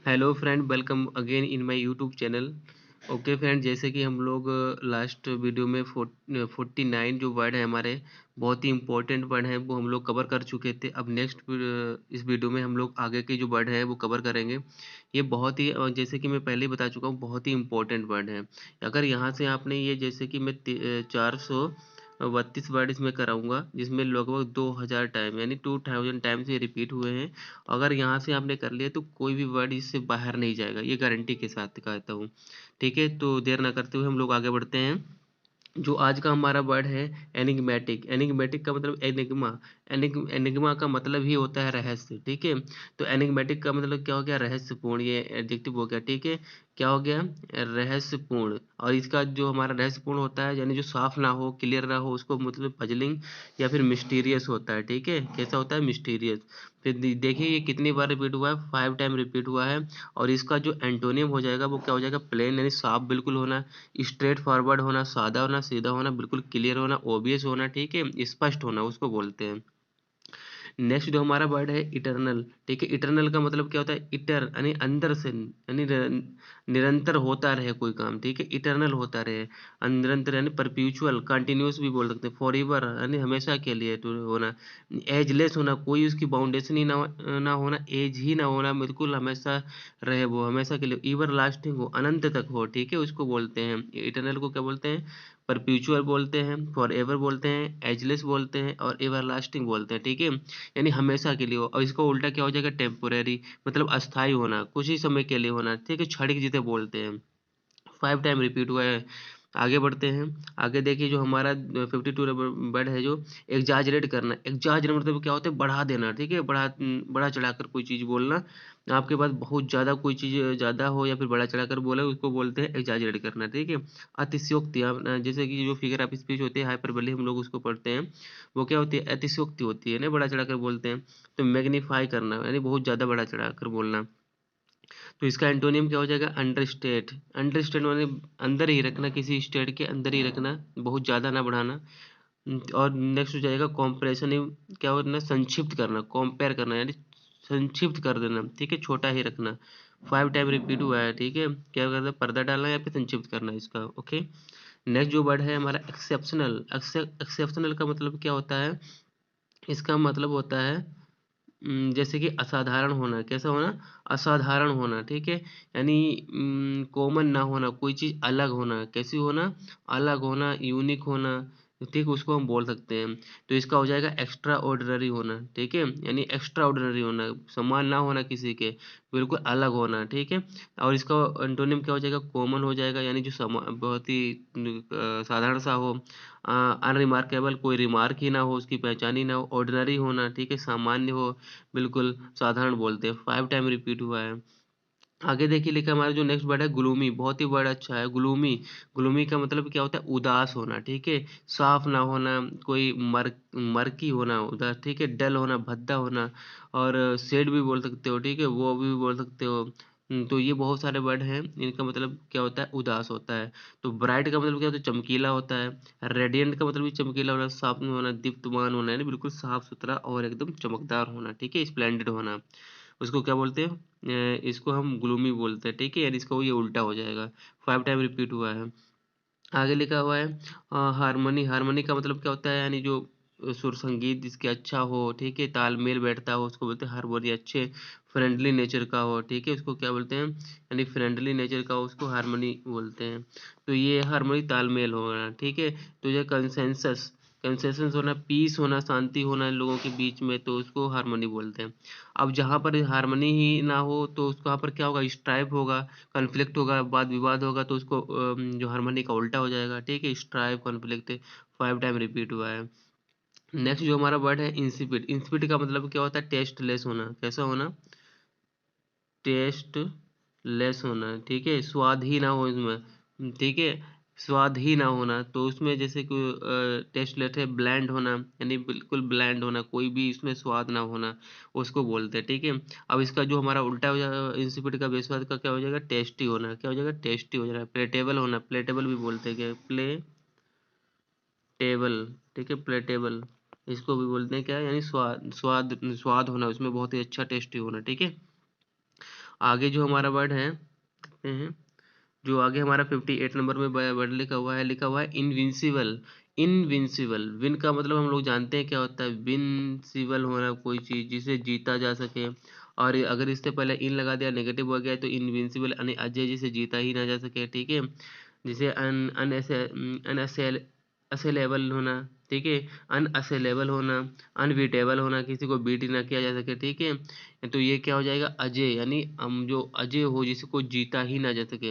Hello friend, welcome again in my YouTube channel. Okay friend, जैसे कि हम लोग लास्ट वीडियो में 49 जो वर्ड है हमारे बहुत ही इंपॉर्टेंट वर्ड हैं वो हम लोग कवर कर चुके थे। अब नेक्स्ट इस वीडियो में हम लोग आगे के जो वर्ड है वो कवर करेंगे। ये बहुत ही जैसे कि मैं पहले ही बता चुका हूँ, बहुत ही इंपॉर्टेंट वर्ड है। अगर यहाँ से आपने ये जैसे कि मैं 432 वर्ड इसमें कराऊंगा, जिसमें लगभग 2000 टाइम यानी 2000 टाइम्स ये रिपीट हुए हैं। अगर यहाँ से आपने कर लिया तो कोई भी वर्ड इससे बाहर नहीं जाएगा, ये गारंटी के साथ कहता हूँ। ठीक है, तो देर ना करते हुए हम लोग आगे बढ़ते हैं। जो आज का हमारा वर्ड है एनिग्मेटिक। एनिग्मेटिक का मतलब एनिग्मा। एनिग्मा का मतलब ही होता है रहस्य। ठीक है, तो एनिग्मेटिक का मतलब क्या हो गया? रहस्यपूर्ण। ये एडजेक्टिव हो गया। ठीक है, क्या हो गया? रहस्यपूर्ण। और इसका जो हमारा रहस्यपूर्ण होता है यानी जो साफ ना हो, क्लियर ना हो, उसको मतलब पजलिंग या फिर मिस्टीरियस होता है। ठीक है, कैसा होता है? मिस्टीरियस। फिर देखिए ये कितनी बार रिपीट हुआ है? 5 टाइम रिपीट हुआ है। और इसका जो एंटोनियम हो जाएगा वो क्या हो जाएगा? प्लेन यानी साफ बिल्कुल होना, स्ट्रेट फॉरवर्ड होना, सादा होना, सीधा होना, बिल्कुल क्लियर होना, ओबियस होना। ठीक है, स्पष्ट होना उसको बोलते हैं। नेक्स्ट जो हमारा वर्ड है इटरनल। ठीक है, इटरनल का मतलब क्या होता है? इटर यानी अंदर से, यानी निरंतर होता रहे कोई काम। ठीक है, इटरनल होता रहे, निरंतर यानी परप्यूचुअल, कंटिन्यूस भी बोल सकते हैं। फॉरएवर यानी हमेशा के लिए तो होना। एजलेस होना, कोई उसकी बाउंडेशन ही ना होना, एज ही ना होना, बिल्कुल हमेशा रहे वो, हमेशा के लिए। एवर लास्टिंग हो, अनंत तक हो। ठीक है, उसको बोलते हैं इटरनल को क्या बोलते हैं? परप्यूचुअल बोलते हैं, फॉरएवर बोलते हैं, एजलेस बोलते हैं और एवरलास्टिंग बोलते हैं। ठीक है, यानी हमेशा के लिए हो। और इसका उल्टा क्या हो जाएगा? टेम्पोरेरी, मतलब अस्थाई होना, कुछ ही समय के लिए होना। ठीक है, क्षणिक जिसे बोलते हैं। 5 टाइम रिपीट हुआ है। आगे बढ़ते हैं। आगे देखिए जो हमारा 52 वर्ड है, जो एग्जाजरेट करना। एग्जाजरेट मतलब क्या होता है? बढ़ा देना। ठीक है, बढ़ा चढ़ाकर कोई चीज़ बोलना। आपके पास बहुत ज़्यादा कोई चीज़ ज़्यादा हो या फिर बढ़ा चढ़ाकर बोले, उसको बोलते हैं एग्जाजरेट करना। ठीक है, अतिशयोक्ति। जैसे कि जो फिगर ऑफ स्पीच होती है, हाइपरबोली हम लोग उसको पढ़ते हैं, वो क्या होती है? अतिशयोक्ति होती है ना, बढ़ा चढ़ाकर बोलते हैं। तो मैग्नीफाई करना यानी बहुत ज़्यादा बढ़ा चढ़ाकर बोलना। तो इसका एंटोनियम क्या हो जाएगा? अंडरस्टेट। अंडरस्टेट माने अंदर ही रखना, किसी स्टेट के अंदर ही रखना, बहुत ज़्यादा ना बढ़ाना। और नेक्स्ट हो जाएगा कॉम्प्रेशन। क्या होना? संक्षिप्त करना, कंपेयर करना यानी संक्षिप्त कर देना। ठीक है, छोटा ही रखना। 5 टाइम रिपीट हुआ है। ठीक है, क्या करना? पर्दा डालना या फिर संक्षिप्त करना इसका। ओके, नेक्स्ट जो वर्ड है हमारा एक्सेप्शनल। एक्सेप्शनल का मतलब क्या होता है? इसका मतलब होता है जैसे कि असाधारण होना। कैसा होना? असाधारण होना। ठीक है, यानी कॉमन ना होना, कोई चीज़ अलग होना। कैसी होना? अलग होना, यूनिक होना। ठीक, उसको हम बोल सकते हैं। तो इसका हो जाएगा एक्स्ट्रा ऑर्डिनरी होना। ठीक है, यानी एक्स्ट्रा ऑर्डिनरी होना, समान ना होना किसी के, बिल्कुल अलग होना। ठीक है, और इसका एंटोनिम क्या हो जाएगा? कॉमन हो जाएगा, यानी जो बहुत ही साधारण सा हो। अनरिमार्केबल, कोई रिमार्क ही ना हो, उसकी पहचान ही ना हो। ऑर्डिनरी होना, ठीक है, सामान्य हो, बिल्कुल साधारण बोलते हैं। 5 टाइम रिपीट हुआ है। आगे देखिए लिखा हमारा जो नेक्स्ट वर्ड है ग्लूमी। बहुत ही वर्ड अच्छा है ग्लूमी। ग्लूमी का मतलब क्या होता है? उदास होना। ठीक है, साफ ना होना, कोई मर्की होना, उदास। ठीक है, डल होना, भद्दा होना। और शेड भी बोल सकते हो। ठीक है, वो भी बोल सकते हो। तो ये बहुत सारे वर्ड हैं, इनका मतलब क्या होता है? उदास होता है। तो ब्राइट का मतलब क्या होता है? चमकीला होता है। रेडियंट का मतलब भी चमकीला होना, साफ होना, दीप्तमान होना, यानी बिल्कुल साफ सुथरा और एकदम चमकदार होना। ठीक है, स्प्लेंडेड होना, उसको क्या बोलते हैं? इसको हम ग्लूमी बोलते हैं। ठीक है, यानी इसका ये उल्टा हो जाएगा। 5 टाइम रिपीट हुआ है। आगे लिखा हुआ है हारमोनी। हारमोनी का मतलब क्या होता है? यानी जो सुर संगीत जिसके अच्छा हो, ठीक है, तालमेल बैठता हो, उसको बोलते हैं हारमोनी। अच्छे फ्रेंडली नेचर का हो, ठीक है, उसको क्या बोलते हैं? यानी फ्रेंडली नेचर का हो, उसको हारमोनी बोलते हैं। तो ये हारमोनी, तालमेल होना। ठीक है, तो ये कंसेंसस, कंसेंसस होना, पीस होना, शांति होना लोगों के बीच में, तो उसको हारमोनी बोलते हैं। अब जहाँ पर हारमोनी ही ना हो तो उसको वहाँ पर क्या होगा? स्ट्राइप होगा, कॉन्फ्लिक्ट होगा, वाद विवाद होगा, तो उसको जो हार्मनी का उल्टा हो जाएगा। ठीक है, स्ट्राइव, कॉन्फ्लिक्ट। 5 टाइम रिपीट हुआ है। नेक्स्ट जो हमारा वर्ड है इंसिपिड। इंसिपिड का मतलब क्या होता है? टेस्टलेस होना। कैसा होना? टेस्ट लेस होना। ठीक है, स्वाद ही ना हो इसमें। ठीक है, स्वाद ही ना होना, तो उसमें जैसे कि टेस्ट लेस है, ब्लैंड होना, यानी बिल्कुल ब्लैंड होना, कोई भी इसमें स्वाद ना होना, उसको बोलते हैं। ठीक है, अब इसका जो हमारा उल्टा हो जाएगा इंसिपिड का, बेस्वाद का, क्या हो जाएगा? टेस्टी होना। क्या हो जाएगा? टेस्टी हो जाएगा। प्लेटेबल होना, प्लेटेबल भी बोलते हैं, क्या? प्लेटेबल। ठीक है, प्लेटेबल, इसको भी बोलते हैं क्या? यानी स्वाद स्वाद स्वाद होना, उसमें बहुत ही अच्छा टेस्टी होना। ठीक है, आगे जो हमारा वर्ड है देखते हैं, जो आगे हमारा 58 नंबर में वर्ड लिखा हुआ है इनविंसिबल। इनविंसिबल, विन का मतलब हम लोग जानते हैं क्या होता है, विंसिबल होना, कोई चीज जिसे जीता जा सके। और अगर इससे पहले इन लगा दिया नेगेटिव हो गया तो इनविंसिबल यानी अजय, जिसे जीता ही ना जा सके, ठीक है। जिसे असेलेबल होना, ठीक है, अनअसेलेबल होना, अनबीटेबल होना, किसी को बीट ना किया जा सके, ठीक है। तो ये क्या हो जाएगा, अजय, यानी हम जो अजय हो जिसको जीता ही ना जा सके।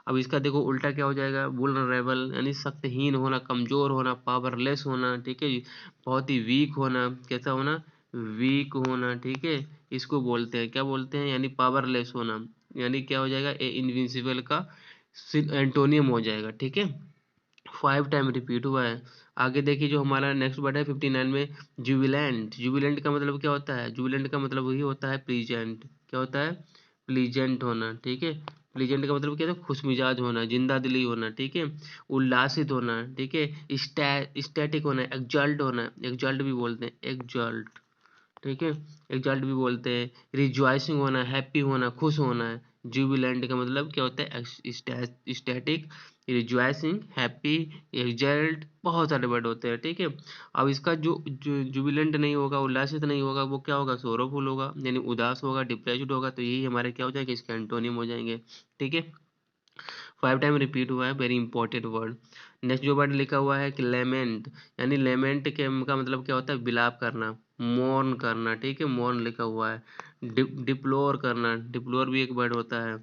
अब इसका देखो उल्टा क्या हो जाएगा, वुलनरेबल यानी शक्तिहीन होना, कमजोर होना, पावरलेस होना, ठीक है, बहुत ही वीक होना, कैसा होना, वीक होना, ठीक है। इसको बोलते हैं, क्या बोलते हैं, यानी पावरलेस होना, यानी क्या हो जाएगा, ए इनविंसिबल का एंटोनियम हो जाएगा, ठीक है। 5 टाइम रिपीट हुआ है। आगे देखिए जो हमारा नेक्स्ट वर्ड है 59 में, जुबिलेंट। जुबिलेंट का मतलब क्या होता है, जुबिलेंट का मतलब वही होता है प्लीजेंट, क्या होता है, प्लीजेंट होना, ठीक है। प्लीजेंट का मतलब क्या है, खुशमिजाज होना, जिंदा दिली होना, ठीक है, उल्लासित होना, ठीक है, स्टैटिक होना, एक्जल्ट होना, एक्जल्ट भी बोलते हैं, एक्जल्ट, ठीक है, एग्जाल्ट भी बोलते हैं। रिजॉइसिंग होना, हैप्पी होना, खुश होना है। जुबिलेंट का मतलब क्या होता है, स्टैटिक, रिजॉइसिंग, हैप्पी, एग्जाल्ट, बहुत सारे वर्ड होते हैं, ठीक है। अब इसका जो जुबिलेंट नहीं होगा, उल्लासित नहीं होगा, वो क्या होगा, सोरोफुल होगा, यानी उदास होगा, डिप्रेस्ड होगा। तो यही हमारे क्या हो जाएंगे, इसके एंटोनिम हो जाएंगे, ठीक है। 5 टाइम रिपीट हुआ है, वेरी इंपॉर्टेंट वर्ड। नेक्स्ट जो वर्ड लिखा हुआ है कि लेमेंट, यानी लेमेंट के का मतलब क्या होता है, विलाप करना, मौन करना, ठीक है, मौन लिखा हुआ है। डिप्लोर करना, डिप्लोर भी एक वर्ड होता है,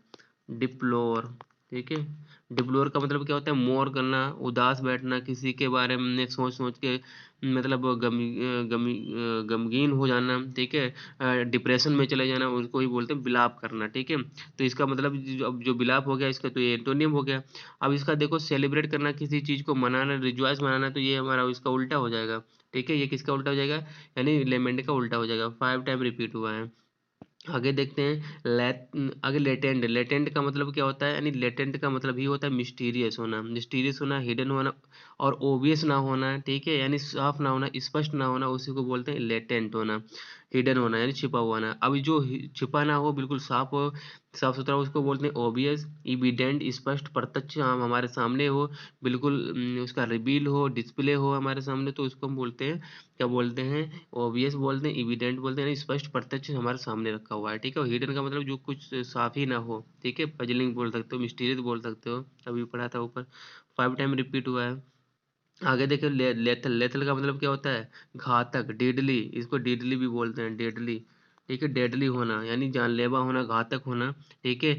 डिप्लोर, ठीक है। डिप्लोर का मतलब क्या होता है, मोर करना, उदास बैठना, किसी के बारे में सोच सोच के मतलब गमगीन हो जाना, ठीक है, डिप्रेशन में चले जाना, उसको ही बोलते हैं विलाप करना, ठीक है। तो इसका मतलब अब जो विलाप हो गया इसका तो ये एंटोनियम हो गया। अब इसका देखो सेलिब्रेट करना, किसी चीज को मनाना, रिजॉइस मनाना, तो ये हमारा इसका उल्टा हो जाएगा, ठीक है। ये किसका उल्टा हो जाएगा, यानी लेमेंट का उल्टा हो जाएगा। 5 टाइम रिपीट हुआ है। आगे देखते हैं आगे लेटेंट। लेटेंट का मतलब क्या होता है, यानी लेटेंट का मतलब ही होता है मिस्टीरियस होना, मिस्टीरियस होना, हिडन होना और ओबियस ना होना, ठीक है, यानी साफ ना होना, स्पष्ट ना होना, उसी को बोलते हैं लेटेंट होना। हिडन होना यानी छिपा हुआ ना, अब जो छिपा ना हो, बिल्कुल साफ हो, साफ सुथरा, उसको बोलते हैं ओबियस। इविडेंट, स्पष्ट, प्रत्यक्ष, हमारे सामने हो, बिल्कुल उसका रिवील हो, डिस्प्ले हो हमारे सामने, तो उसको हम बोलते हैं, क्या बोलते हैं, ओबियस बोलते हैं, इविडेंट बोलते हैं, यानी स्पष्ट, प्रत्यक्ष, हमारे सामने रखा हुआ है, ठीक है। और हिडन का मतलब जो कुछ साफ ही ना हो, ठीक है, पजलिंग बोल सकते हो, मिस्टीरियस बोल सकते हो, अभी पढ़ा था ऊपर। 5 टाइम रिपीट हुआ है। आगे देखिए लेथल। लेथल का मतलब क्या होता है, घातक, डेडली, इसको डेडली भी बोलते हैं, डेडली, ठीक है, डेडली होना यानी जानलेवा होना, घातक होना, ठीक है।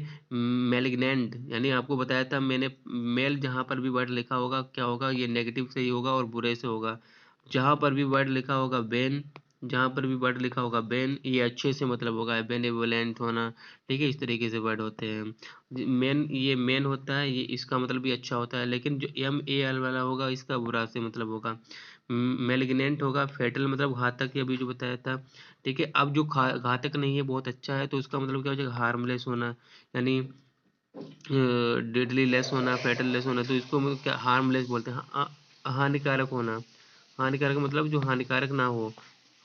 मेलिग्नेंट, यानी आपको बताया था मैंने, मेल जहाँ पर भी वर्ड लिखा होगा क्या होगा, ये नेगेटिव से ही होगा और बुरे से होगा। जहाँ पर भी वर्ड लिखा होगा बेन, जहाँ पर भी वर्ड लिखा होगा बेन, ये अच्छे से मतलब होगा, बेनेवोलेंट होना, ठीक है, इस तरीके से वर्ड होते हैं। मेन, ये मेन होता है, ये इसका मतलब भी अच्छा होता है, लेकिन जो एम ए एल वाला होगा इसका बुरा से मतलब होगा। मेलिग्नेंट होगा, फेटल मतलब घातक, ये अभी जो बताया था, ठीक है। अब जो घातक नहीं है, बहुत अच्छा है, तो उसका मतलब क्या हो जाएगा, हार्मलेस होना, यानी डेडली लेस होना, फेटल लेस होना, तो इसको मतलब क्या, हार्मलेस बोलते हैं, हानिकारक होना। हानिकारक मतलब जो हानिकारक ना हो,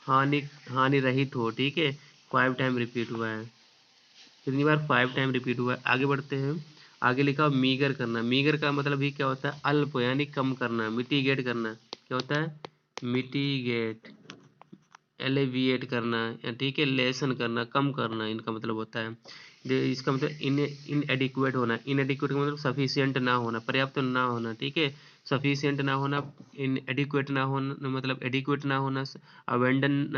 हानि हानि रहित हो, ठीक है। 5 टाइम रिपीट हुआ है। कितनी बार, 5 टाइम रिपीट हुआ है। आगे बढ़ते हैं। आगे लिखा मीगर करना। मीगर का मतलब ही क्या होता है, अल्प यानी कम करना, मिटिगेट करना, क्या होता है, मिटिगेट, एलिविएट करना, या ठीक है, लेसन करना, कम करना, इनका मतलब होता है। इसका मतलब इनएडिक्वेट होना। इनएडिक्वेट का मतलब सफिशिएंट ना होना, पर्याप्त ना होना, ठीक है। सफिशिएंट ना होना, इनएडिक्वेट ना होना मतलब एडिक्वेट ना होना, अबेंडन,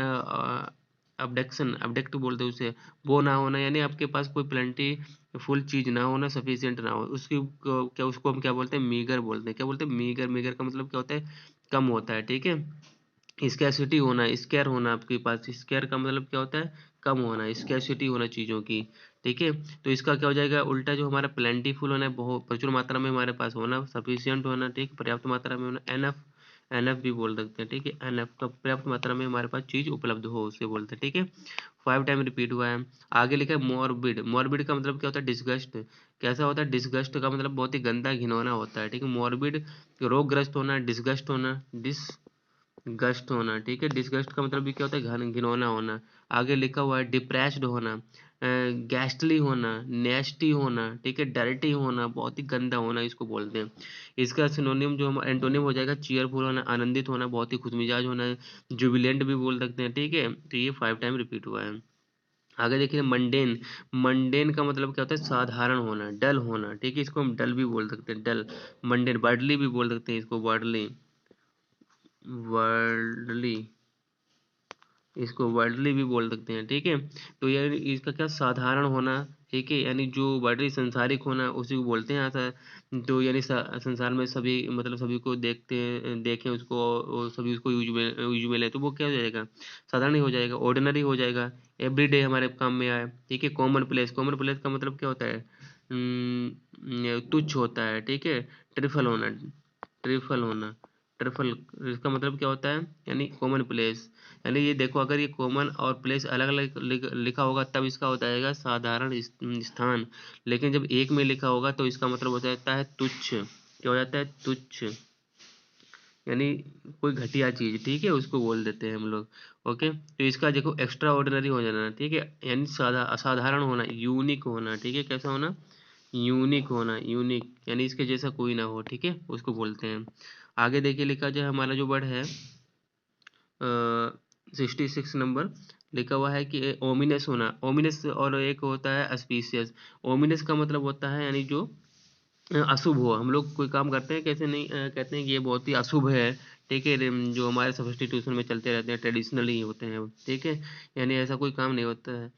अबडक्शन, अबडक्ट बोलते हैं उसे, वो ना होना, यानी आपके पास कोई प्लेंटी फुल चीज ना होना, सफिशिएंट ना हो, उसकी क्या, उसको हम क्या बोलते हैं, मीगर बोलते हैं। क्या बोलते हैं, मीगर। मीगर का मतलब क्या होता है, कम होता है, ठीक है। स्कैसिटी होना, स्केयर होना, आपके पास स्केयर का मतलब क्या होता है, कम होना, स्कैसिटी होना चीज़ों की, ठीक है। तो इसका क्या हो जाएगा उल्टा, जो हमारा प्लेंटीफुल होना है, बहुत प्रचुर मात्रा में हमारे पास होना, सफिशिएंट होना, ठीक, पर्याप्त मात्रा में होना, एनफ, एनफ भी बोल सकते हैं, ठीक है, एनफ का पर्याप्त मात्रा में हमारे पास चीज़ उपलब्ध हो, उसे बोलते हैं, ठीक है। 5 टाइम रिपीट हुआ है। आगे लिखा है मॉर्बिड। मॉर्बिड का मतलब क्या होता है, डिस्गस्ट। कैसा होता है, डिस्गस्ट का मतलब बहुत ही गंदा, घिनौना होता है, ठीक है। मॉर्बिड, रोगग्रस्त होना, डिस्गस्ट होना, गस्ट होना, ठीक है। डिसगस्ट का मतलब भी क्या होता है, घिनौना होना। आगे लिखा हुआ है डिप्रेस्ड होना, गैस्टली होना, नेस्टी होना, ठीक है। डर्टी होना, बहुत ही गंदा होना इसको बोलते हैं। इसका सिनोनिम जो एंटोनिम हो जाएगा चीयरफुल होना, आनंदित होना, बहुत ही खुशमिजाज होना, जुबिलेंट भी बोल सकते हैं, ठीक है। तो ये 5 टाइम रिपीट हुआ है। आगे देखिए मंडेन। मंडेन का मतलब क्या होता है, साधारण होना, डल होना, ठीक है। इसको हम डल भी बोल सकते हैं, डल। मंडेन, वर्डली भी बोल सकते हैं इसको, वर्डली, वर्डली, इसको वर्डली भी बोल सकते हैं, ठीक है। तो यानी इसका क्या, साधारण होना, ठीक है। यानी जो वर्डली, संसारिक होना, उसी को बोलते हैं ऐसा। तो यानी संसार में सभी, मतलब सभी को देखते हैं, देखें उसको और सभी उसको यूज में ले, तो वो क्या हो जाएगा, साधारण ही हो जाएगा, ऑर्डिनरी हो जाएगा, एवरीडे हमारे काम में आए, ठीक है। कॉमन प्लेस, कॉमन प्लेस का मतलब क्या होता है, तुच्छ होता है, ठीक है। ट्रिफल होना, ट्रिफल होना, ट्रिफल, इसका मतलब क्या होता है, यानी कॉमन प्लेस। यानी ये देखो, अगर ये कॉमन और प्लेस अलग अलग लिखा होगा तब इसका हो जाएगा साधारण स्थान, लेकिन जब एक में लिखा होगा तो इसका मतलब हो जाता है तुच्छ। क्या हो जाता है, तुच्छ, यानी कोई घटिया चीज, ठीक है, उसको बोल देते हैं हम लोग। ओके, तो इसका देखो एक्स्ट्रा ऑर्डिनरी हो जाना, ठीक है। यानी असाधारण होना, यूनिक होना, ठीक है। कैसा होना, यूनिक होना, यूनिक, यानी इसके जैसा कोई ना हो, ठीक है, उसको बोलते हैं। आगे देखिए लिखा जाए, हमारा जो वर्ड है 66 नंबर, लिखा हुआ है कि ओमिनस होना, ओमिनस, और एक होता है अस्पीशियस। ओमिनस का मतलब होता है यानी जो अशुभ हो। हम लोग कोई काम करते हैं, कैसे नहीं कहते हैं कि ये बहुत ही अशुभ है, ठीक है। जो हमारे सब्स्टिट्यूशन में चलते रहते हैं, ट्रेडिशनली होते हैं, ठीक है। यानी ऐसा कोई काम नहीं होता है।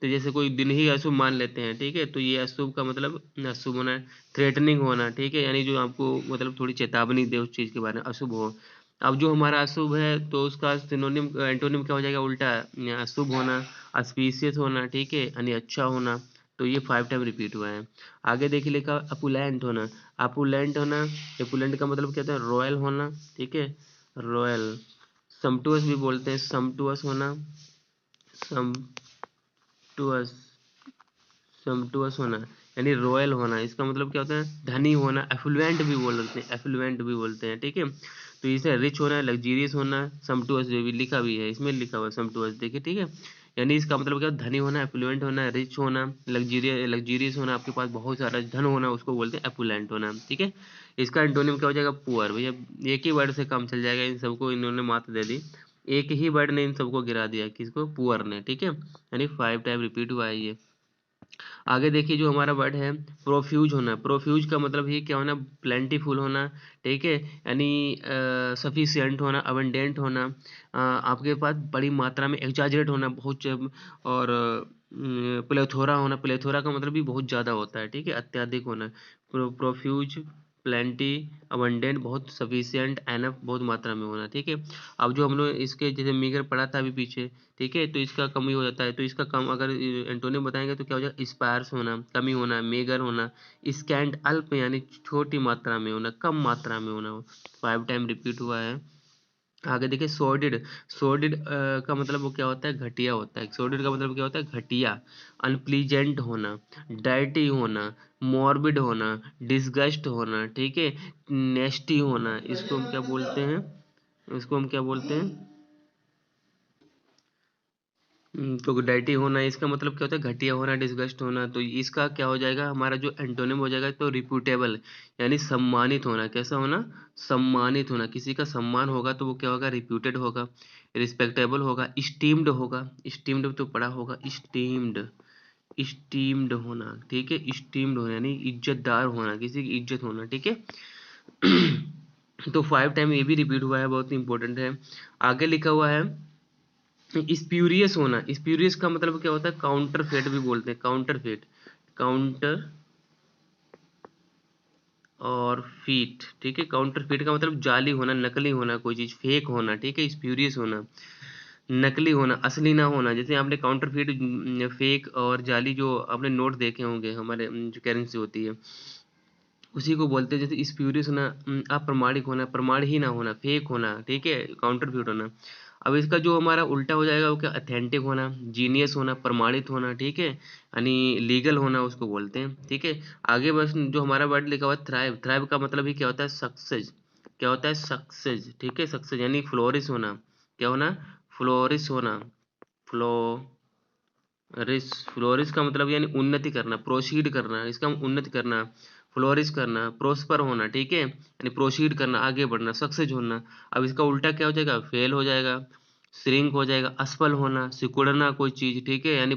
तो जैसे कोई दिन ही अशुभ मान लेते हैं, ठीक है, तो ये अशुभ का मतलब अशुभ होना है। थ्रेटनिंग होना, ठीक है, यानी जो आपको मतलब थोड़ी चेतावनी दे उस चीज़ के बारे में, अशुभ हो। अब जो हमारा अशुभ है तो उसका सिनोनिम, एंटोनिम क्या हो जाएगा, उल्टा, अशुभ होना, ऑस्पिशियस होना, ठीक है, यानी अच्छा होना। तो ये 5 टाइम रिपीट हुआ है। आगे देखिए लिखा अपुलेंट होना, अपुलेंट होना, एपुलेंट का मतलब क्या होता है, रॉयल होना, ठीक है, रॉयल। समटुअस भी बोलते हैं, समटुअस होना, समटुअस, समटुअस होना, यानी रॉयल होना। इसका मतलब क्या होता है, धनी होना, एफ्लुएंट भी बोल सकते हैं, एफ्लुएंट भी बोलते हैं, ठीक है। तो इसे रिच होना, लग्जीरियस होना, समटुअस जो भी लिखा भी है, इसमें लिखा हुआ है समटुअस, देखिए, ठीक है। यानी इसका मतलब क्या, धनी होना, एफ्लुएंट होना, रिच होना, लग्जीरियस होना, आपके पास बहुत सारा धन होना, उसको बोलते हैं एपुलेंट होना, ठीक है। इसका एंटोनिम क्या हो जाएगा, पुअर। भैया एक ही वर्ड से काम चल जाएगा, इन सबको इन्होंने मात दे दी, एक ही वर्ड ने इन सबको गिरा दिया, किसको, पुअर ने, ठीक है। यानी 5 टाइम रिपीट हुआ है ये। आगे देखिए जो हमारा वर्ड है प्रोफ्यूज होना, प्रोफ्यूज का मतलब ही क्या होना, प्लेंटीफुल होना, ठीक है। यानी सफिशिएंट होना, अबंडेंट होना, आपके पास बड़ी मात्रा में, एग्जाजरेट होना, बहुत और प्लेथोरा होना, प्लेथोरा का मतलब भी बहुत ज़्यादा होता है, ठीक है, अत्यधिक होना। प्रोफ्यूज, प्लेंटी, अबंडेंट, बहुत सफिशिएंट, एनफ, बहुत मात्रा में होना, ठीक है। अब जो हम लोग इसके जैसे मीगर पढ़ा था अभी पीछे, ठीक है, तो इसका कमी हो जाता है, तो इसका कम अगर एंटोनिम बताएंगे तो क्या हो जाएगा, स्पार्स होना, कमी होना, मेगर होना, स्कैंट, अल्प यानी छोटी मात्रा में होना, कम मात्रा में होना। 5 टाइम रिपीट हुआ है। आगे देखिए सॉर्डिड, सॉर्डिड का मतलब वो क्या होता है, घटिया होता है। सॉर्डिड का मतलब क्या होता है, घटिया, अनप्लीजेंट होना, डर्टी होना, मॉर्बिड होना, डिसगस्ट होना, ठीक है, नेस्टी होना। इसको हम क्या बोलते हैं, इसको हम क्या बोलते हैं, तो डाइटी होना, इसका मतलब क्या होता है, घटिया होना, डिसगस्ट होना। तो इसका क्या हो जाएगा, हमारा जो एंटोनिम हो जाएगा, तो रिप्यूटेबल, यानी सम्मानित होना। कैसा होना, सम्मानित होना, किसी का सम्मान होगा तो वो क्या होगा, रिप्यूटेड होगा, रिस्पेक्टेबल होगा, स्टीम्ड होगा, स्टीम्ड तो पढ़ा होगा, स्टीम्ड, स्टीम्ड होना, ठीक है, स्टीम्ड होना यानी इज्जतदार होना, किसी की इज्जत होना, ठीक है। तो 5 टाइम ये भी रिपीट हुआ है, बहुत इंपॉर्टेंट है। आगे लिखा हुआ है स्प्यूरियस होना, स्प्यूरियस का मतलब क्या होता है, काउंटर फेट भी बोलते हैं, काउंटर फेट, काउंटर और फीट, ठीक है। काउंटर फीट का मतलब जाली होना, नकली होना, कोई चीज फेक होना, ठीक है। स्प्यूरियस होना, नकली होना, असली ना होना। जैसे आपने काउंटर फीट, फेक और जाली जो आपने नोट देखे होंगे, हमारे जो करेंसी होती है उसी को बोलते हैं। जैसे स्प्यूरियस होना, अप्रमाणिक होना, प्रमाण ही ना होना, फेक होना, ठीक है, काउंटर फीट होना। अब इसका जो हमारा उल्टा हो जाएगा वो क्या, अथेंटिक होना, जीनियस होना, प्रमाणित होना, ठीक है, यानी लीगल होना उसको बोलते हैं, ठीक है। आगे बस जो हमारा वर्ड लिखा हुआ है थ्राइव, थ्राइव का मतलब ही क्या होता है, सक्सेस, क्या होता है? सक्सेस, ठीक है, सक्सेस यानी फ्लोरिश होना, क्या होना? फ्लोरिश होना, फ्लोरिश का मतलब यानी उन्नति करना, प्रोसीड करना, इसका उन्नति करना, फ्लोरिश करना, प्रोस्पर होना, ठीक है, यानी प्रोसीड करना, आगे बढ़ना, सक्सेस होना। अब इसका उल्टा क्या हो जाएगा? फेल हो जाएगा, श्रिंक हो जाएगा, असफल होना, सिकुड़ना कोई चीज, ठीक है, यानी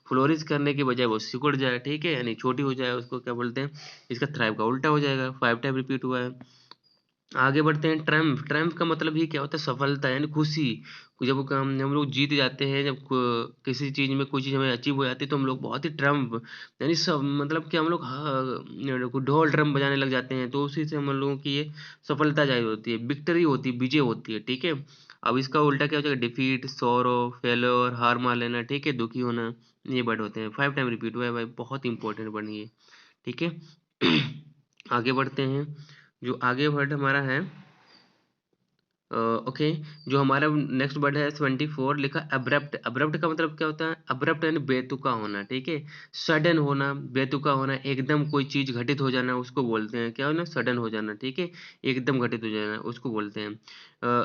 फ्लोरिश करने की बजाय वो सिकुड़ जाए, ठीक है, यानी छोटी हो जाए, उसको क्या बोलते हैं? इसका थ्राइव का उल्टा हो जाएगा। 5 टाइम रिपीट हुआ है। आगे बढ़ते हैं। ट्रम्प, ट्रम्प का मतलब ही क्या होता है? सफलता यानी खुशी। जब हम लोग जीत जाते हैं, जब किसी चीज में कोई चीज हमें अचीव हो जाती है, तो हम लोग बहुत ही ट्रम्प यानी सब मतलब कि हम लोग ढोल ड्रम बजाने लग जाते हैं, तो उसी से हम लोगों की ये सफलता जाहिर होती है, विक्ट्री होती है, विजय होती है, ठीक है। अब इसका उल्टा क्या हो जाएगा? डिफीट, सोरो, फेलोर, हार मान लेना, ठीक है, दुखी होना, ये वर्ड होते हैं। 5 टाइम रिपीट हुआ है भाई, बहुत इंपॉर्टेंट वर्ड ये, ठीक है। आगे बढ़ते हैं। जो आगे वर्ड हमारा है, ओके, जो हमारा नेक्स्ट वर्ड है 24 लिखा, अब्रप्ट। अब्रप्ट का मतलब क्या होता है? अब्रप्ट यानी बेतुका होना, ठीक है, सडन होना, बेतुका होना, एकदम कोई चीज घटित हो जाना, उसको बोलते हैं क्या होना? सडन हो जाना, ठीक है, एकदम घटित हो जाना, उसको बोलते हैं।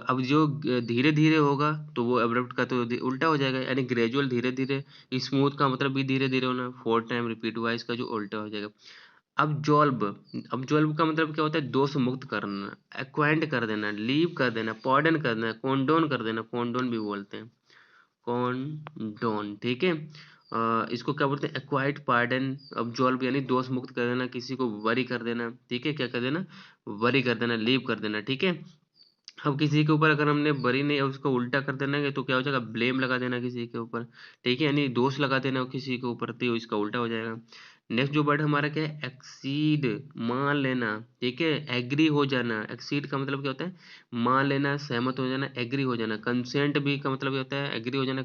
अब जो धीरे धीरे होगा तो वो अब्रप्ट का तो उल्टा हो जाएगा, यानी ग्रेजुअल, धीरे धीरे। स्मूथ का मतलब भी धीरे धीरे होना, 4 टाइम रिपीट हुआ है, इसका जो उल्टा हो जाएगा। अब का मतलब क्या होता है? दोष मुक्त करना, एक्वाइंट कर देना, लीव कर देना, पॉर्डन कर देना, कॉन्डोन कर देना, कॉन्डोन भी बोलते हैं, कॉन्डोन, ठीक है। इसको क्या बोलते हैं? एक्वाइट पार्डन, अब्जॉल्व यानी दोष मुक्त कर देना, किसी को वरी कर देना, ठीक है, क्या कर देना? वरी कर देना, लीव कर देना, ठीक है। अब किसी के ऊपर अगर हमने बरी नहीं उसको उल्टा कर देना है, तो क्या हो जाएगा? ब्लेम लगा देना किसी के ऊपर, ठीक है, यानी दोष लगा देना किसी के ऊपर, तो इसका उल्टा हो जाएगा। नेक्स्ट जो वर्ड हमारा क्या है? एक्सीड, मान लेना, ठीक है, एग्री हो जाना। एक्सीड का मतलब क्या होता है? मान लेना, सहमत हो जाना, एग्री हो जाना। कंसेंट भी का मतलब क्या होता है? एग्री हो जाना।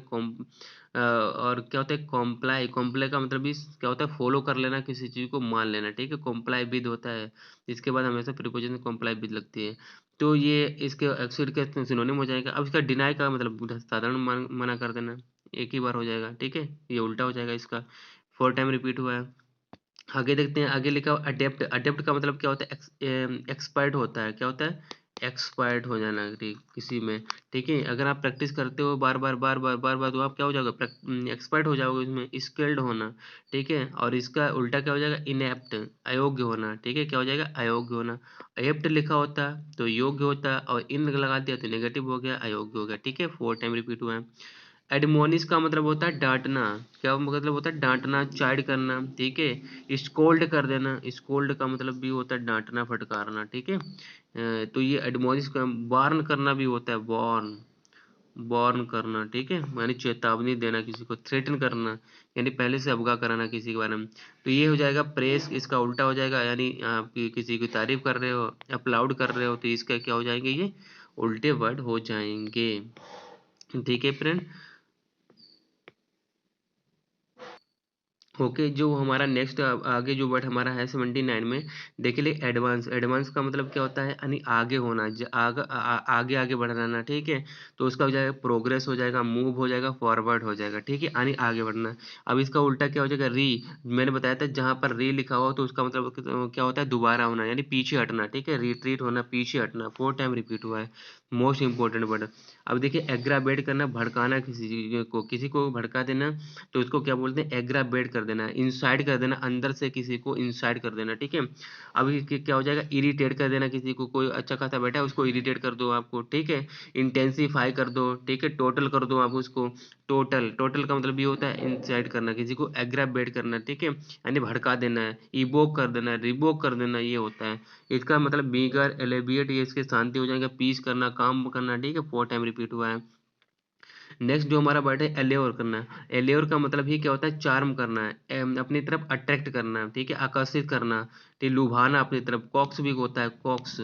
और क्या होता है? कॉम्प्लाई, कॉम्प्लाई का मतलब भी क्या होता है? फॉलो कर लेना, किसी चीज को मान लेना, ठीक है, कॉम्प्लाई विद होता है, इसके बाद हमेशा प्रीपोजिशन कॉम्प्लाई विद लगती है। तो ये इसके एक्सीड का सिनोनिम हो जाएगा। अब इसका डिनाई का मतलब साधारण मना कर देना, एक ही बार हो जाएगा, ठीक है, ये उल्टा हो जाएगा इसका। 4 टाइम रिपीट हुआ है। आगे देखते हैं, आगे लिखा हुआ अडेप्ट। अडेप्ट का मतलब क्या होता है? एक्सपर्ट होता है, क्या होता है? एक्सपर्ट हो जाना किसी में, ठीक है। अगर आप प्रैक्टिस करते हो बार बार बार बार बार बार, तो आप क्या हो जाओगे? एक्सपर्ट हो जाओगे इसमें, स्किल्ड होना, ठीक है। और इसका उल्टा क्या हो जाएगा? इनएप्ट, अयोग्य होना, ठीक है, क्या हो जाएगा? अयोग्य होना। एप्ट लिखा होता तो योग्य होता, और इन लगा दिया तो नेगेटिव हो गया, अयोग्य हो गया, ठीक है। 4 टाइम रिपीट हुआ है। एडमोनिश का मतलब होता है डांटना, क्या मतलब होता है? डांटना, चाइड करना, ठीक है। स्कोल्ड कर देना, स्कोल्ड का मतलब भी होता है डांटना, फटकारना, ठीक है। तो ये एडमोनिश का, वार्न करना भी होता है, वार्न, वार्न करना, ठीक है, यानी चेतावनी देना किसी को, थ्रेटन करना, यानी पहले से अवगत कराना किसी के बारे में। तो ये हो जाएगा प्रेस, इसका उल्टा हो जाएगा, यानी आप किसी की तारीफ कर रहे हो, अपलाउड कर रहे हो, तो इसका क्या हो जाएंगे? ये उल्टे वर्ड हो जाएंगे, ठीक है फ्रेंड। ओके, जो हमारा नेक्स्ट आगे जो वर्ड हमारा है 79 में, देखिए लिए एडवांस। एडवांस का मतलब क्या होता है? यानी आगे होना, आगे आगे बढ़ना, ठीक है। तो उसका हो जाएगा प्रोग्रेस, हो जाएगा मूव, हो जाएगा फॉरवर्ड, हो जाएगा, ठीक है, यानी आगे बढ़ना। अब इसका उल्टा क्या हो जाएगा? री। मैंने बताया था जहां पर री लिखा हुआ तो उसका मतलब क्या होता है? दोबारा होना, यानी पीछे हटना, ठीक है, रिट्रीट होना, पीछे हटना। 4 टाइम रिपीट हुआ है, मोस्ट इंपॉर्टेंट वर्ड। अब देखिए एग्राबेट करना, भड़काना, किसी को भड़का देना, तो इसको क्या बोलते हैं? एग्राबेट कर देना, इंसाइड कर देना, अंदर से किसी को इंसाइड कर देना, ठीक है। अब ये क्या हो जाएगा? इरिटेट कर देना, किसी को, कोई अच्छा खासा बैठा है उसको इरिटेट कर दो आपको, ठीक है। इंटेंसिफाई कर दो, ठीक है, टोटल कर दो आप उसको। टोटल, टोटल का मतलब ये होता है इंसाइड करना, किसी को एग्राबेट करना, ठीक है, यानी भड़का देना है। इवोक कर देना, रिवोक कर देना, ये होता है। इसका मतलब बीगर, एलेबिएट, ये इसके शांति हो जाएगा, पीस करना, काम करना, ठीक है। 4 टाइम रिपीट हुआ है। नेक्स्ट जो हमारा वर्ड है एल्योर करना। एल्योर का मतलब ही क्या होता है? चार्म करना है, अपनी तरफ अट्रैक्ट करना, ठीक है, आकर्षित करना, ठीक है, लुभाना अपनी तरफ। कॉक्स भी होता है, कॉक्स,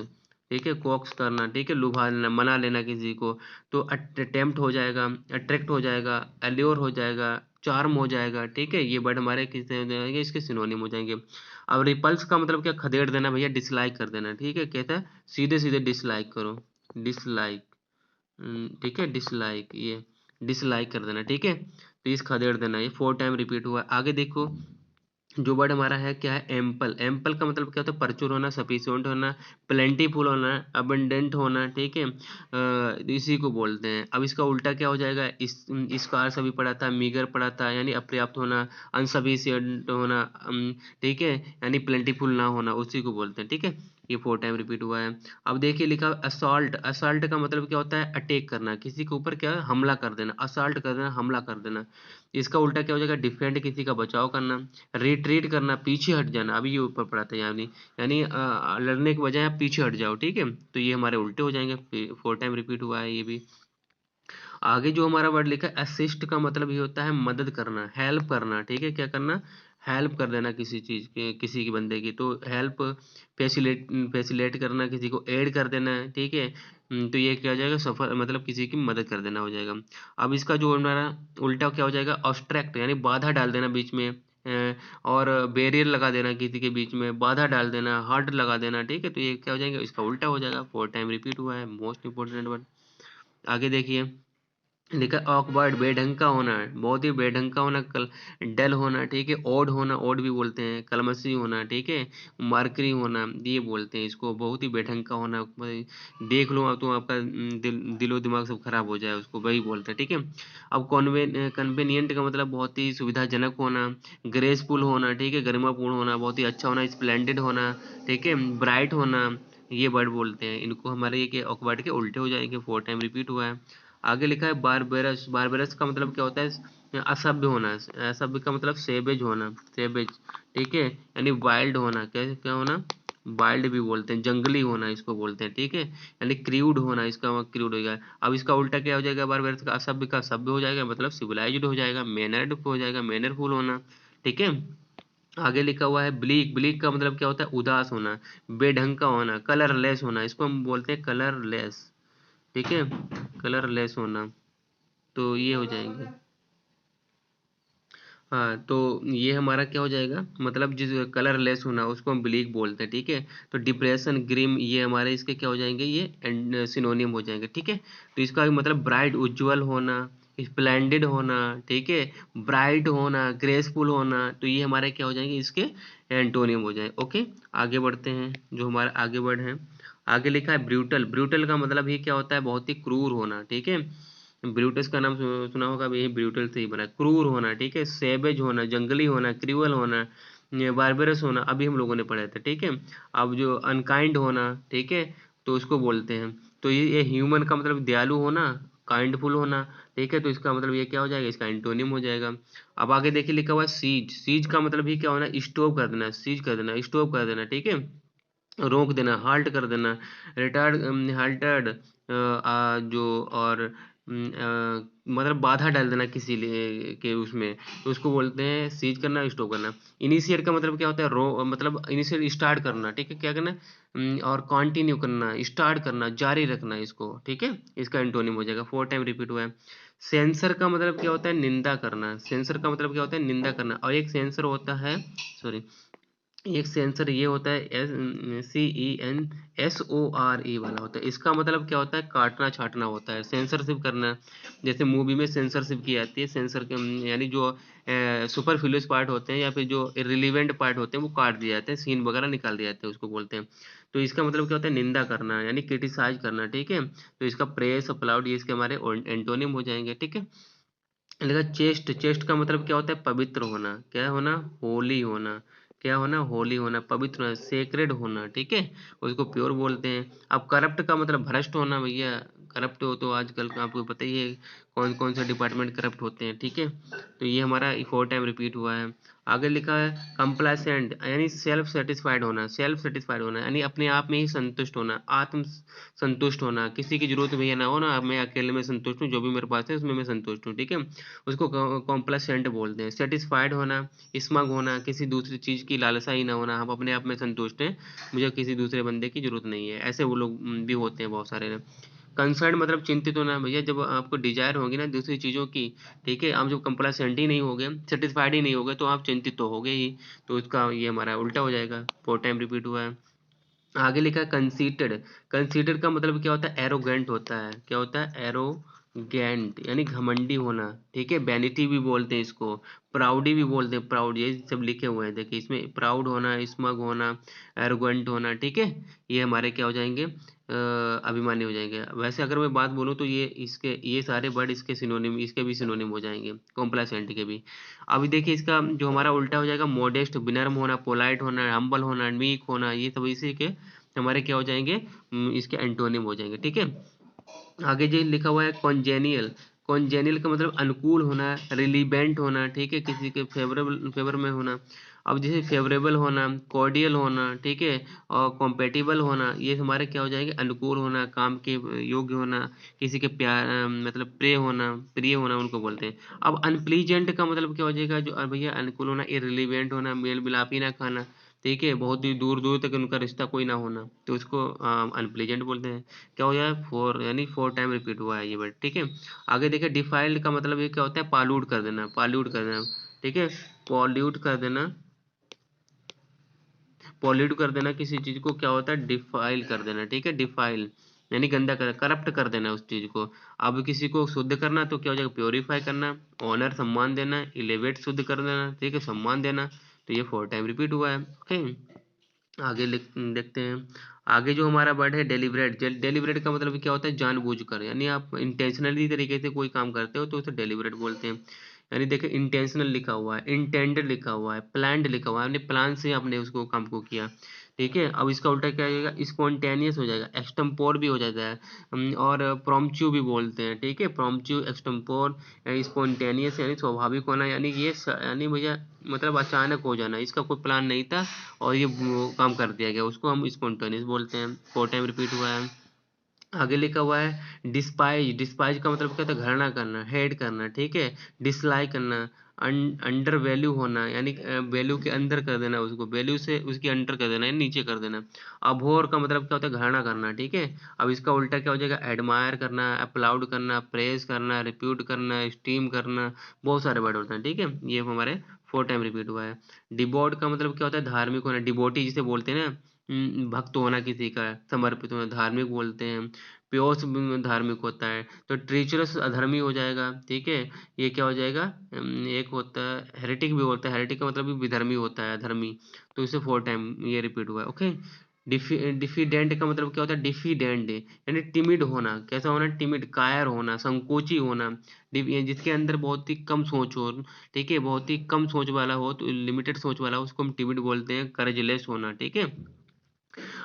ठीक है, कॉक्स करना, ठीक है, लुभा लेना, मना लेना किसी को। तो अटेम्प्ट हो जाएगा, अट्रैक्ट हो जाएगा, एल्योर हो जाएगा, चार्म हो जाएगा, ठीक है। ये वर्ड हमारे किस हो जाएंगे? इसके सिनोनिम हो जाएंगे। अब रिपल्स का मतलब क्या? खदेड़ देना भैया, डिसलाइक कर देना, ठीक है, कहता है सीधे सीधे डिसलाइक करो, डिसलाइक, ठीक है, डिसलाइक, ये डिसलाइक कर देना, ठीक है। तो इस खदेड़ देना, ये 4 टाइम रिपीट हुआ। आगे देखो, जो वर्ड हमारा है क्या है, एम्पल। एम्पल का मतलब क्या होता है, प्रचुर होना, सफिशिएंट होना, प्लेंटीफुल होना, अबंडेंट होना, ठीक है। इसी को बोलते हैं। अब इसका उल्टा क्या हो जाएगा, स्कार्स अभी पढ़ा था, मीगर पढ़ा था, यानी अपर्याप्त होना, अनसफिशिएंट होना, ठीक है, यानी प्लेंटीफुल ना होना, उसी को बोलते हैं, ठीक है। ये 4 टाइम रिपीट हुआ है। अब देखिए लिखा असॉल्ट। असॉल्ट का मतलब क्या होता है, अटैक करना, किसी के ऊपर क्या हमला कर देना, असॉल्ट कर देना, हमला कर देना। इसका उल्टा क्या हो जाएगा, डिफेंड, किसी का बचाव करना, रिट्रीट करना, पीछे हट जाना। अभी ये ऊपर पढ़ा था, यानी लड़ने के बजाय आप पीछे हट जाओ, ठीक है। तो ये हमारे उल्टे हो जाएंगे। 4 टाइम रिपीट हुआ है ये भी। आगे जो हमारा वर्ड लिखा है असिस्ट का मतलब ये होता है मदद करना, हेल्प करना, ठीक है। क्या करना, हेल्प कर देना किसी चीज के, किसी की बंदे की। तो हेल्प, फैसिलेट करना, किसी को ऐड कर देना है, ठीक है। तो ये क्या हो जाएगा, सफर मतलब किसी की मदद कर देना हो जाएगा। अब इसका जो हमारा उल्टा क्या हो जाएगा, ऑब्स्ट्रैक्ट, यानी बाधा डाल देना बीच में, और बैरियर लगा देना, किसी के बीच में बाधा डाल देना, हार्ड लगा देना, ठीक है। तो ये क्या हो जाएगा, इसका उल्टा हो जाएगा। 4 टाइम रिपीट हुआ है, मोस्ट इंपोर्टेंट वर्ड। आगे देखिए लिखा ऑकवर्ड, बेढंग का होना, बहुत ही बेढंग का होना, डल होना, ठीक है। ओड होना, ओड भी बोलते हैं, कलमसी होना, ठीक है। मार्करी होना, ये बोलते हैं इसको, बहुत ही बेढंग का होना। भाई देख लो आप तो आपका दिलो दिमाग सब खराब हो जाए, उसको वही बोलते हैं, ठीक है। अब कन्वेनियंट का मतलब बहुत ही सुविधाजनक होना, ग्रेसफुल होना, ठीक है, गरिमापूर्ण होना, बहुत ही अच्छा होना, स्प्लेंडेड होना, ठीक है, ब्राइट होना, ये वर्ड बोलते हैं। इनको हमारे ये ऑकवर्ड के उल्टे हो जाएंगे। 4 टाइम रिपीट हुआ है। आगे लिखा है बारबेरस। बारबेरस का मतलब क्या होता है, असभ्य होना। असभ्य का मतलब सेवेज होना, सेवेज, ठीक है, यानी वाइल्ड होना। क्या क्या होना, वाइल्ड भी बोलते हैं, जंगली होना इसको बोलते हैं, ठीक है। यानी क्रूड होना, इसका क्रूड हो गया। अब इसका उल्टा क्या हो जाएगा, बारबेरस का असभ्य का सभ्य हो जाएगा, मतलब सिविलाइज्ड हो जाएगा, मैनर्ड हो जाएगा, मैनरफुल होना, ठीक है। आगे लिखा हुआ है ब्लीक। ब्लीक का मतलब क्या होता है, उदास होना, बेढंग का होना, कलरलेस होना, इसको हम बोलते हैं कलरलेस, ठीक है, कलरलेस होना। तो ये हो जाएंगे। हाँ, तो ये हमारा क्या हो जाएगा, मतलब जिस कलरलेस होना उसको हम ब्लीक बोलते हैं, ठीक है। तो डिप्रेशन, ग्रिम, ये हमारे इसके क्या हो जाएंगे, ये सिनोनिम हो जाएंगे, ठीक है। तो इसका भी मतलब ब्राइट, उज्जवल होना, स्प्लेंडेड होना, ठीक है, ब्राइट होना, ग्रेसफुल होना। तो ये हमारे क्या हो जाएंगे, इसके एंटोनिम हो जाए। ओके, आगे बढ़ते हैं, जो हमारा आगे वर्ड है। आगे लिखा है ब्रूटल। ब्रूटल का मतलब ही क्या होता है, बहुत ही क्रूर होना, ठीक है। ब्रूटस का नाम सुना होगा, यही ब्रूटल से ही बना, क्रूर होना, ठीक है, सेवेज होना, जंगली होना, क्रूअल होना, बार्बरस होना, अभी हम लोगों ने पढ़ा था, ठीक है। अब जो अनकाइंड होना, ठीक है, तो उसको बोलते हैं। तो ये ह्यूमन का मतलब दयालु होना, काइंडफुल होना, ठीक है। तो इसका मतलब ये क्या हो जाएगा, इसका एंटोनिम हो जाएगा। अब आगे देखिए लिखा हुआ है सीज। सीज का मतलब ही क्या होना, स्टॉप कर देना, सीज कर देना, स्टॉप कर देना, ठीक है, रोक देना, हाल्ट कर देना, रिटार्ड, हाल्टेड, जो और मतलब बाधा डाल देना किसी के उसमें, तो उसको बोलते हैं सीज करना, स्टॉप करना। इनिशिएट का मतलब क्या होता है, रो मतलब इनिशिएट स्टार्ट करना, ठीक है, क्या करना, और कंटिन्यू करना, स्टार्ट करना, जारी रखना इसको, ठीक है। इसका एंटोनिम हो जाएगा। 4 टाइम रिपीट हुआ है। सेंसर का मतलब क्या होता है, निंदा करना। सेंसर का मतलब क्या होता है, निंदा करना। और एक सेंसर होता है, सॉरी, एक सेंसर ये होता है, CENSORE वाला होता है। इसका मतलब क्या होता है, काटना छाटना होता है, सेंसरशिप करना। जैसे मूवी में सेंसरशिप की जाती है, सेंसर यानी जो सुपरफ्लुअस पार्ट होते हैं या फिर जो इररिलेवेंट पार्ट होते हैं वो काट दिए जाते हैं, सीन वगैरह निकाल दिए जाते हैं, उसको बोलते हैं। तो इसका मतलब क्या होता है, निंदा करना, यानी क्रिटिसाइज करना, ठीक है। तो इसका प्रेस, अपलाउड, ये इसके हमारे एंटोनिम हो जाएंगे, ठीक है। लिखा चेस्ट। चेस्ट का मतलब क्या होता है, पवित्र होना, क्या होना, होली होना, क्या होना, होली होना, पवित्र होना, सेक्रेड होना, ठीक है, उसको प्योर बोलते हैं। अब करप्ट का मतलब भ्रष्ट होना भैया। करप्ट हो तो आजकल का आपको पता ही है, कौन कौन से डिपार्टमेंट करप्ट होते हैं, ठीक है। तो ये हमारा 4 टाइम रिपीट हुआ है। आगे लिखा है कंप्लासेंट, यानी सेल्फ सेटिस्फाइड होना, सेल्फ सेटिस्फाइड होना, यानी अपने आप में ही संतुष्ट होना, आत्म संतुष्ट होना, किसी की जरूरत भैया ना हो ना, मैं अकेले में संतुष्ट हूँ, जो भी मेरे पास है उसमें मैं संतुष्ट हूँ, ठीक है। उसको कॉम्प्लासेंट बोलते हैं। सेटिस्फाइड होना, स्मग होना, किसी दूसरी चीज की लालसा ही ना होना, हम अपने आप में संतुष्ट हैं, मुझे किसी दूसरे बंदे की जरूरत नहीं है, ऐसे वो लोग भी होते हैं बहुत सारे। कंसर्न मतलब चिंतित होना भैया, जब आपको डिजायर होगी ना दूसरी चीजों की, ठीक है, आप जब कंप्लासेंट ही नहीं होगे, सेटिस्फाइड ही नहीं होगे, तो आप चिंतित तो होगे ही। तो इसका ये हमारा उल्टा हो जाएगा। 4 टाइम रिपीट हुआ है। आगे लिखा है कंसीटेड। कंसीटेड का मतलब क्या होता है, एरोगेंट होता है, क्या होता है, गैंट यानी घमंडी होना, ठीक है। वैनिटी भी बोलते हैं इसको, प्राउडी भी बोलते हैं, प्राउड, ये सब लिखे हुए हैं देखिए इसमें, प्राउड होना, स्मग होना, एरोगेंट होना, ठीक है। ये हमारे क्या हो जाएंगे, अभिमानी हो जाएंगे। वैसे अगर मैं बात बोलूँ तो ये सारे वर्ड इसके सिनोनिम, इसके भी सिनोनिम हो जाएंगे, कॉम्प्लासेंट के भी। अभी देखिए इसका जो हमारा उल्टा हो जाएगा, मॉडेस्ट, विनम्र होना, पोलाइट होना, हम्बल होना, मीक होना, ये सब इसी के हमारे क्या हो जाएंगे, इसके एंटोनिम हो जाएंगे, ठीक है। आगे जो लिखा हुआ है कॉन्जेनियल, कॉन्जेनियल का मतलब अनुकूल होना, रिलीवेंट होना, ठीक है, किसी के फेवर में होना। अब जैसे फेवरेबल होना, कॉर्डियल होना, ठीक है, और कॉम्पेटिबल होना, ये हमारे क्या हो जाएंगे, अनुकूल होना, काम के योग्य होना, किसी के प्यार मतलब प्रिय होना उनको बोलते हैं। अब अनप्लीजेंट का मतलब क्या हो जाएगा, जो भैया अनुकूल होना, इररिलेवेंट होना, मेल मिलाप ही ना खाना, ठीक है, बहुत ही दूर दूर तक उनका रिश्ता कोई ना होना, तो उसको अनप्लीजेंट बोलते हैं। क्या हो जाए, फोर यानी 4 टाइम रिपीट हुआ है ये वर्ड, ठीक है। आगे देखिए डिफाइल्ड का मतलब ये क्या होता है, पॉल्यूट कर देना, पॉल्यूट कर देना, ठीक है, पॉल्यूट कर देना, पॉल्यूट कर देना किसी चीज को क्या होता है, डिफाइल कर देना, ठीक है, डिफाइल यानी गंदा कर, करप्ट कर देना उस चीज को। अब किसी को शुद्ध करना तो क्या हो जाएगा, प्योरीफाई करना, ऑनर सम्मान देना, इलेवेट शुद्ध कर देना, ठीक है, सम्मान देना। तो ये 4 टाइम रिपीट हुआ है, ओके। आगे देखते हैं। आगे जो हमारा वर्ड है डेलिबरेट, डेलिबरेट का मतलब क्या होता है, जानबूझकर, यानी आप इंटेंशनली तरीके से कोई काम करते हो तो उसे डेलिबरेट बोलते हैं। यानी देखिए इंटेंशनल लिखा हुआ है, इंटेंडेड लिखा हुआ है, प्लान्ड लिखा हुआ है, आपने प्लान से आपने उसको काम को किया, ठीक है। अब इसका उल्टा क्या हो जाएगा, स्पॉन्टेनियस हो जाएगा, एक्सटेम्पोर भी हो जाता है, और प्रॉम्प्चू भी बोलते हैं, ठीक है, प्रॉम्प्चू, एक्सटेम्पोर, स्पॉन्टेनियस यानी स्वाभाविक होना, यानी यानी भैया मतलब अचानक हो जाना, इसका कोई प्लान नहीं था और ये वो काम कर दिया गया, उसको हम स्पॉन्टेनियस बोलते हैं। 4 टाइम रिपीट हुआ है। आगे लिखा हुआ है डिस्पाइज, डिस्पाइज का मतलब क्या होता है, घृणा करना, हेट करना, ठीक है, डिसलाइक करना, अंडर वैल्यू होना, यानी वैल्यू के अंदर कर देना उसको, वैल्यू से उसकी अंडर कर देना यानी नीचे कर देना। अभोर का मतलब क्या होता है, घृणा करना, ठीक है। अब इसका उल्टा क्या हो जाएगा, एडमायर करना, अप्लाउड करना, प्रेज करना, रिप्यूट करना, स्टीम करना, बहुत सारे वर्ड होते हैं, ठीक है। ये हमारे 4 टाइम रिपीट हुआ है। डिबोट का मतलब क्या होता है, धार्मिक होना, डिबोटी जिसे बोलते हैं ना, भक्त होना किसी का, समर्पित होना, धार्मिक बोलते हैं। प्योस धार्मिक होता है, तो ट्रीचरस अधर्मी हो जाएगा, ठीक है। ये क्या हो जाएगा, एक होता है हेरेटिक भी होता है, हेरेटिक का मतलब भी विधर्मी होता है, अधर्मी। तो इसे 4 टाइम ये रिपीट हुआ है, ओके। डिफिडेंट का मतलब क्या होता है, डिफिडेंट यानी टिमिड होना, कैसा होना, टिमिड, कायर होना, संकोची होना, जिसके अंदर बहुत ही कम सोच हो, ठीक है, बहुत ही कम सोच वाला हो, तो लिमिटेड सोच वाला हो उसको हम टिमिड बोलते हैं। करेजलेस होना, ठीक है।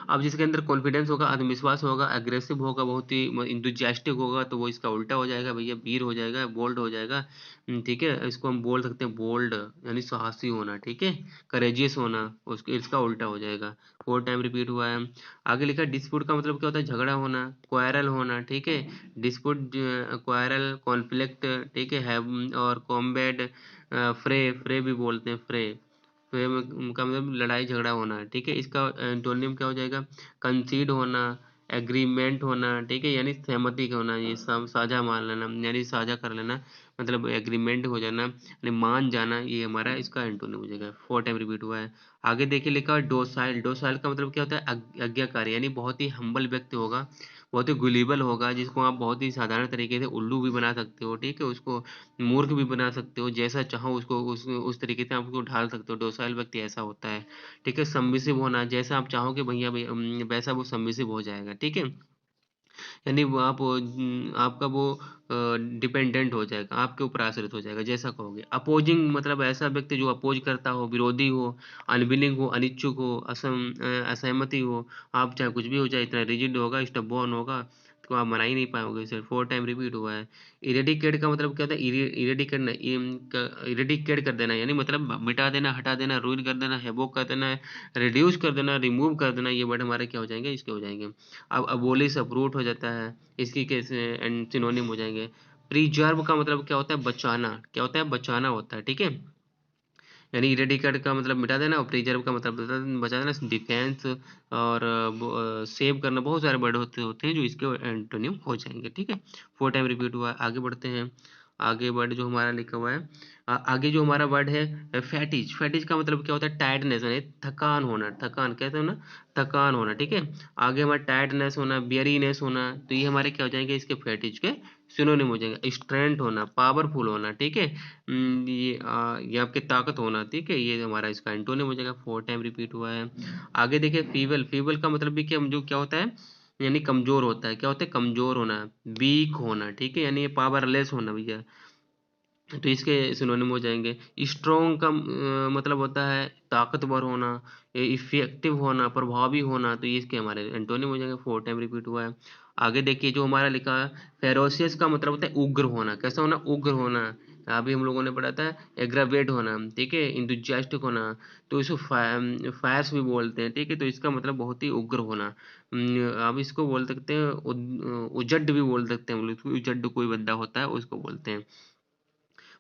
अब जिसके अंदर कॉन्फिडेंस होगा, आत्मविश्वास होगा, एग्रेसिव होगा, बहुत ही इंथुजियास्टिक होगा, तो वो इसका उल्टा हो जाएगा भैया, वीर हो जाएगा, बोल्ड हो जाएगा, ठीक है। इसको हम बोल सकते हैं बोल्ड यानी साहसी होना, ठीक है, करेजियस होना, उसके इसका उल्टा हो जाएगा। 4 टाइम रिपीट हुआ है। आगे लिखा डिस्प्यूट का मतलब क्या होता है, झगड़ा होना, क्वारल होना, ठीक है, डिस्प्यूट, क्वारल, कॉन्फ्लिक्ट, ठीक है, और कॉम्बैट, फ्रे, फ्रे भी बोलते हैं, फ्रे, तो का मतलब लड़ाई झगड़ा होना, ठीक है। इसका एंटोनिम क्या हो जाएगा, कंसीड होना, एग्रीमेंट होना, ठीक है, यानी सहमति का होना, ये सब साझा मान लेना यानी साझा कर लेना, मतलब एग्रीमेंट हो जाना यानी मान जाना, ये हमारा इसका एंटोनिम हो जाएगा। 4 टाइम रिपीट हुआ है। आगे देखिए लिखा है डोसाइल, डोसाइल का मतलब क्या होता है, आज्ञाकारी, यानी बहुत ही हम्बल व्यक्ति होगा, बहुत ही गुलीबल होगा, जिसको आप बहुत ही साधारण तरीके से उल्लू भी बना सकते हो, ठीक है, उसको मूर्ख भी बना सकते हो, जैसा चाहो उसको उस तरीके से आप उसको ढाल सकते हो। डोसाइल व्यक्ति ऐसा होता है, ठीक है। सबमिसिव होना, जैसा आप चाहोगे भैया वैसा वो सबमिसिव हो जाएगा, ठीक है। यानी वो आपका वो डिपेंडेंट हो जाएगा, आपके ऊपर आश्रित हो जाएगा, जैसा कहोगे। अपोजिंग मतलब ऐसा व्यक्ति जो अपोज करता हो, विरोधी हो, अनविलिंग हो, अनिच्छुक हो, असहमति हो, आप चाहे कुछ भी हो जाए, इतना रिजिड होगा, स्टबॉर्न होगा, तो आप मना ही नहीं पाओगे। सर 4 टाइम रिपीट हुआ है। इरेडिकेट का मतलब क्या होता है, इरेडिकेट कर देना, यानी मतलब मिटा देना, हटा देना, रूइन कर देना, हेबोक कर देना, रिड्यूस कर देना, रिमूव कर देना, ये वर्ड हमारे क्या हो जाएंगे, इसके हो जाएंगे। अब अबोलिश अप्रूट हो जाता है, इसकी के सिनोनिम हो जाएंगे। प्रिजर्व का मतलब क्या होता है, बचाना, क्या होता है, बचाना होता है, ठीक है। यानी इरेडिकेट का मतलब मिटा देना और प्रिजर्व का मतलब बचा देना, डिफेंस और सेव करना, बहुत सारे वर्ड होते होते हैं जो इसके एंटोनिम हो जाएंगे, ठीक है। 4 टाइम रिपीट हुआ है। आगे बढ़ते हैं। आगे वर्ड जो हमारा लिखा हुआ है, आगे जो हमारा वर्ड है फैटिज, फैटिज का मतलब क्या होता है, टायर्डनेस यानी थकान होना, थकान कैसे होना, थकान होना, ठीक है। आगे हमारा टायर्डनेस होना, बियरीनेस होना, तो ये हमारे क्या हो जाएंगे, इसके फैटिज के सिनोनिम हो जाएगा। स्ट्रेंथ होना, पावरफुल होना, ठीक है। ये आपकी ताकत होना, ठीक है, ये हमारा इसका एंटोनिम हो जाएगा। 4 टाइम रिपीट हुआ है। आगे देखिए फीबल, फीबल का मतलब भी क्या, जो क्या होता है, यानी कमजोर होता है। क्या होता है, कमजोर होना, वीक होना, ठीक है, यानी पावरलेस होना भैया, तो इसके सिनोनिम हो जाएंगे। स्ट्रॉन्ग का मतलब होता है ताकतवर होना, इफेक्टिव होना, प्रभावी होना, तो ये इसके हमारे एंटोनिम हो जाएंगे। 4 टाइम रिपीट हुआ है। आगे देखिए जो हमारा लिखा है, फेरोसियस का मतलब होता है उग्र होना। कैसा होना, उग्र होना। अभी हम लोगों ने पढ़ा था एग्रावेट होना, ठीक है, इंथुजियास्टिक होना, तो इसको फायर्स भी बोलते हैं, ठीक है, तो इसका मतलब बहुत ही उग्र होना। अब इसको बोल सकते हैं उजड भी बोल सकते हैं हम लोग, उजड कोई बंदा होता है उसको बोलते हैं।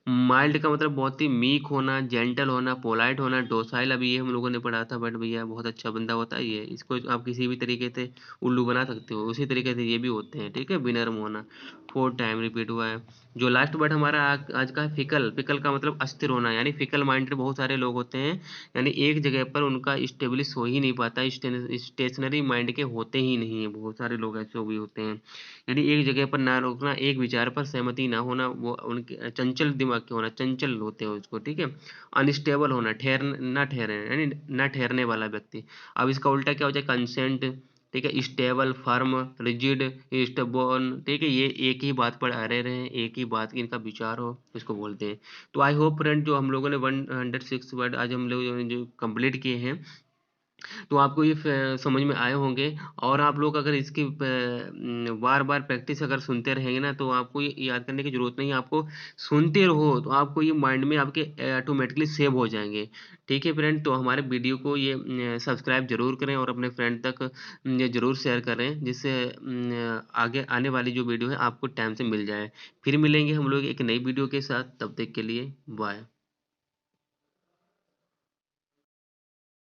माइल्ड का मतलब बहुत ही मीक होना, जेंटल होना, पोलाइट होना, डोसाइल, अभी ये हम लोगों ने पढ़ा था, बट भैया बहुत अच्छा बंदा होता है ये, इसको आप किसी भी तरीके से उल्लू बना सकते हो, उसी तरीके से ये भी होते हैं, ठीक है। विनर्म होना, 4 टाइम रिपीट हुआ है। जो लास्ट वर्ड हमारा आज का है फिकल, फिकल का मतलब अस्थिर होना, यानी फिकल माइंडेड बहुत सारे लोग होते हैं, यानी एक जगह पर उनका स्टेब्लिश हो ही नहीं पाता, स्टेशनरी माइंड के होते ही नहीं है, बहुत सारे लोग ऐसे भी होते हैं, यानी एक जगह पर ना रोकना, एक विचार पर सहमति ना होना, वो उनके चंचल दिमाग के होना, चंचल होते हैं उसको, ठीक है। अनस्टेबल होना, ठहर ना ठहरे, यानी ना ठहरने वाला व्यक्ति। अब इसका उल्टा क्या हो जाए, कंसेंट, ठीक है, स्टेबल, फर्म, रिजिड, स्टबॉर्न, ठीक है, ये एक ही बात पर अड़े रहे, एक ही बात की इनका विचार हो, इसको बोलते हैं। तो आई होप फ्रेंड, जो हम लोगों ने 106 वर्ड आज हम लोग जो कंप्लीट किए हैं, तो आपको ये समझ में आए होंगे। और आप लोग अगर इसकी बार बार प्रैक्टिस अगर सुनते रहेंगे ना, तो आपको ये याद करने की जरूरत नहीं है, आपको सुनते रहो तो आपको ये माइंड में आपके ऑटोमेटिकली सेव हो जाएंगे, ठीक है फ्रेंड। तो हमारे वीडियो को ये सब्सक्राइब जरूर करें और अपने फ्रेंड तक ये जरूर शेयर करें, जिससे आगे आने वाली जो वीडियो है आपको टाइम से मिल जाए। फिर मिलेंगे हम लोग एक नई वीडियो के साथ, तब तक के लिए बाय।